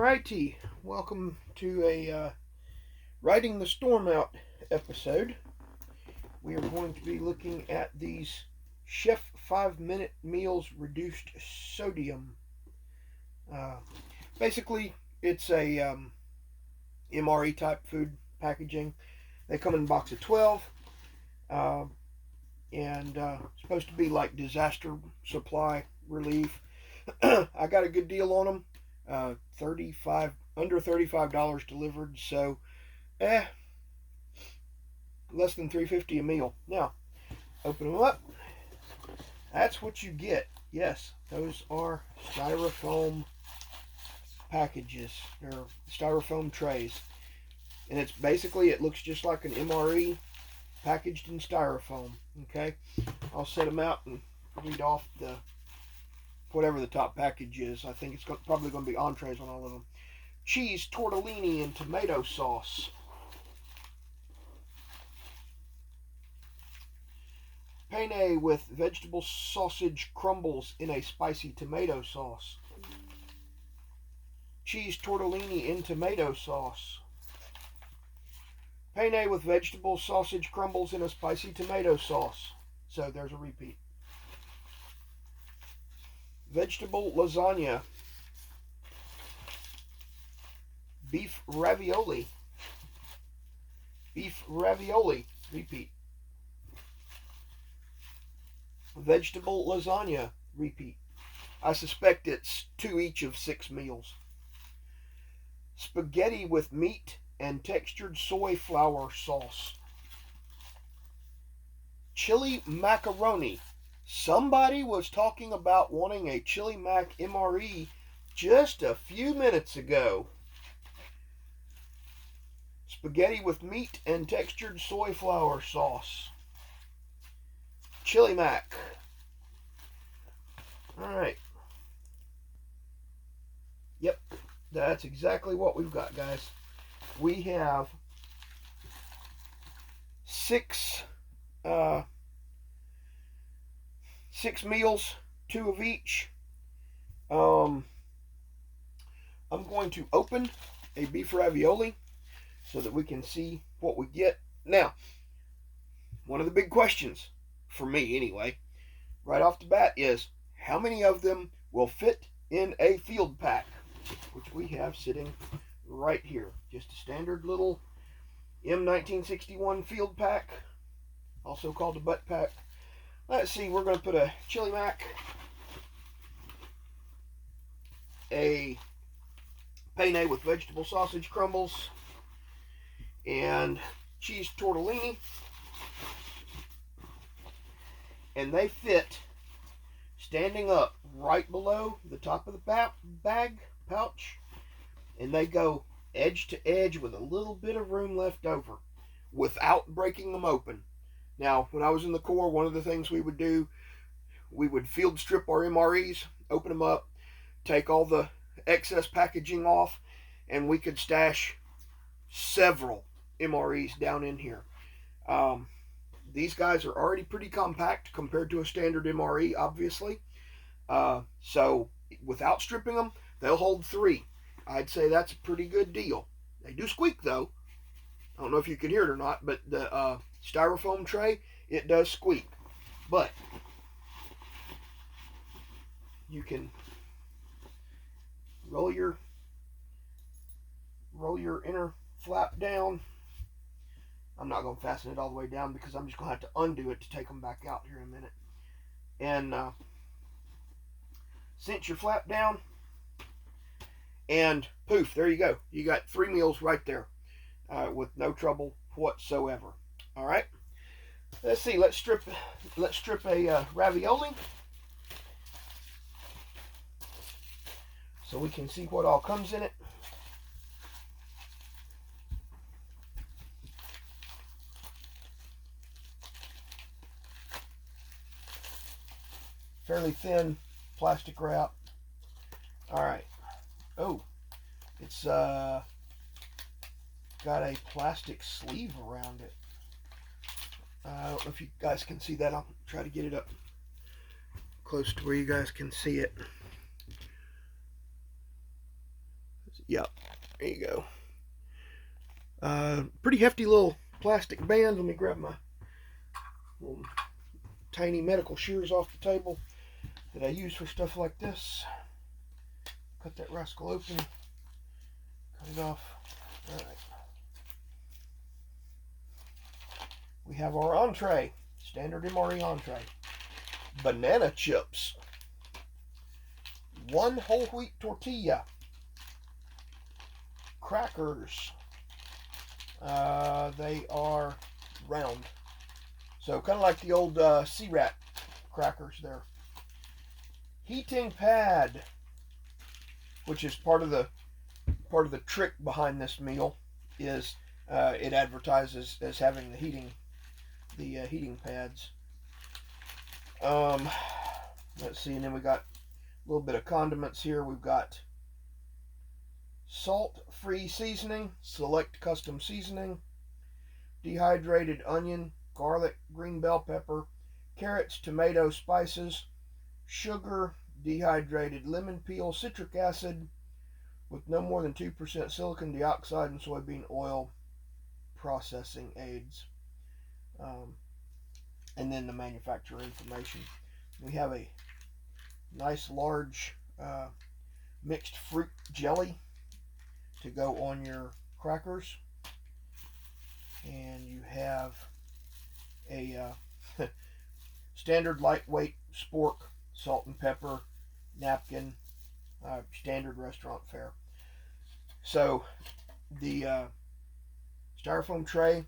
Alrighty, welcome to a Riding the Storm Out episode. We are going to be looking at these Chef 5-Minute Meals Reduced Sodium. Uh, Basically, it's a MRE type food packaging. They come in a box of 12 and supposed to be like disaster supply relief. I got a good deal on them. Under $35 delivered, so less than $3.50 a meal. Now, open them up. That's what you get. Yes, those are styrofoam packages, or styrofoam trays, and it's basically, it looks just like an MRE packaged in styrofoam. Okay, I'll set them out and read off the whatever the top package is. I think it's probably going to be entrees on all of them. Cheese tortellini and tomato sauce. Penne with vegetable sausage crumbles in a spicy tomato sauce. Cheese tortellini in tomato sauce. Penne with vegetable sausage crumbles in a spicy tomato sauce. So there's a repeat. Vegetable lasagna. Beef ravioli. Beef ravioli. Repeat. Vegetable lasagna. Repeat. I suspect it's 2 each of 6 meals. Spaghetti with meat and textured soy flour sauce. Chili macaroni. Somebody was talking about wanting a Chili Mac MRE just a few minutes ago. Spaghetti with meat and textured soy flour sauce. Chili Mac. Alright. Yep, that's exactly what we've got, guys. We have 6 meals, 2 of each. I'm going to open a beef ravioli so that we can see what we get. Now, one of the big questions, for me anyway, right off the bat is, how many of them will fit in a field pack? Which we have sitting right here. Just a standard little M1961 field pack, also called a butt pack. Let's see, we're going to put a Chili Mac, a penne with vegetable sausage crumbles, and cheese tortellini. And they fit standing up right below the top of the pouch. And they go edge to edge with a little bit of room left over without breaking them open. Now, when I was in the Corps, one of the things we would do, we would field strip our MREs, open them up, take all the excess packaging off, and we could stash several MREs down in here. These guys are already pretty compact compared to a standard MRE, obviously. So without stripping them, they'll hold 3. I'd say that's a pretty good deal. They do squeak, though. I don't know if you can hear it or not, but the styrofoam tray, it does squeak. But you can roll your inner flap down. I'm not going to fasten it all the way down because I'm just going to have to undo it to take them back out here in a minute. And cinch your flap down, and poof, there you go. You got 3 meals right there with no trouble whatsoever. All right. Let's see. Let's strip a ravioli so we can see what all comes in it. Fairly thin plastic wrap. All right. Oh, it's got a plastic sleeve around it. I don't know if you guys can see that. I'll try to get it up close to where you guys can see it. Yep, there you go. Pretty hefty little plastic band. Let me grab my little tiny medical shears off the table that I use for stuff like this. Cut that rascal open. Cut it off. Alright. We have our entree. Standard MRE entree. Banana chips. 1 whole wheat tortilla. Crackers. They are round. So kind of like the old Sea Rat crackers there. Heating pad, which is part of the trick behind this meal, is it advertises as having the heating pads. Let's see, and then we got a little bit of condiments here. We've got salt-free seasoning, select custom seasoning, dehydrated onion, garlic, green bell pepper, carrots, tomato, spices, sugar, dehydrated lemon peel, citric acid, with no more than 2% silicon dioxide and soybean oil processing aids. And then the manufacturer information. We have a nice large mixed fruit jelly to go on your crackers, and you have a standard lightweight spork, salt and pepper napkin, standard restaurant fare. So the styrofoam tray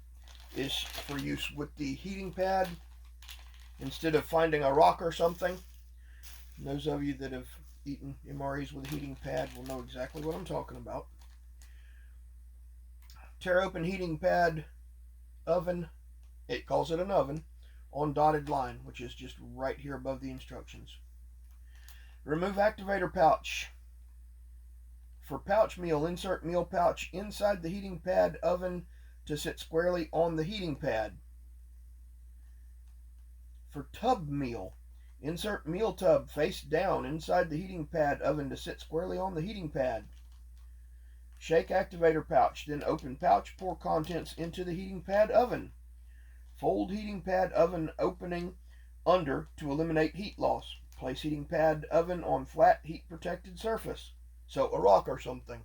is for use with the heating pad instead of finding a rock or something. Those of you that have eaten MREs with a heating pad will know exactly what I'm talking about. Tear open heating pad oven, it calls it an oven, on dotted line, which is just right here above the instructions. Remove activator pouch. For pouch meal, insert meal pouch inside the heating pad oven to sit squarely on the heating pad. For tub meal, insert meal tub face down inside the heating pad oven to sit squarely on the heating pad. Shake activator pouch, then open pouch, pour contents into the heating pad oven. Fold heating pad oven opening under to eliminate heat loss. Place heating pad oven on flat heat protected surface, so a rock or something.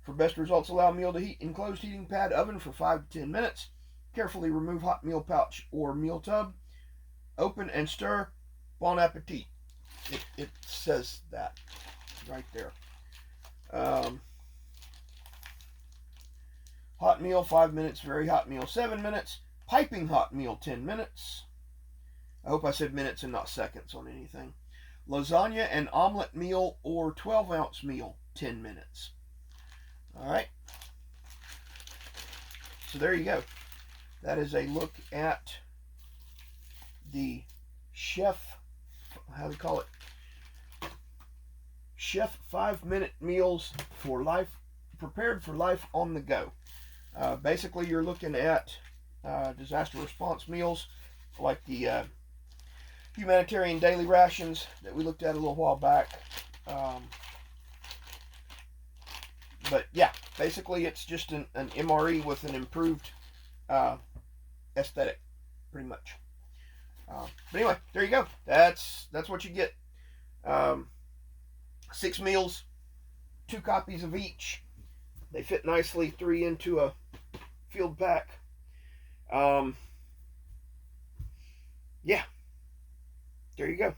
For best results, allow meal to heat in closed heating pad oven for 5 to 10 minutes. Carefully remove hot meal pouch or meal tub. Open and stir. Bon appetit. It says that right there. Hot meal 5 minutes, very hot meal 7 minutes, piping hot meal 10 minutes. I hope I said minutes and not seconds on anything. Lasagna and omelet meal or 12-ounce meal 10 minutes. Alright, so there you go. That is a look at the chef, how do you call it? Chef 5-minute meals for life, prepared for life on the go. Basically, you're looking at disaster response meals like the humanitarian daily rations that we looked at a little while back. But yeah, basically it's just an MRE with an improved aesthetic, pretty much. But anyway, there you go. That's what you get. 6 meals, 2 copies of each. They fit nicely, 3 into a field pack. Yeah, there you go.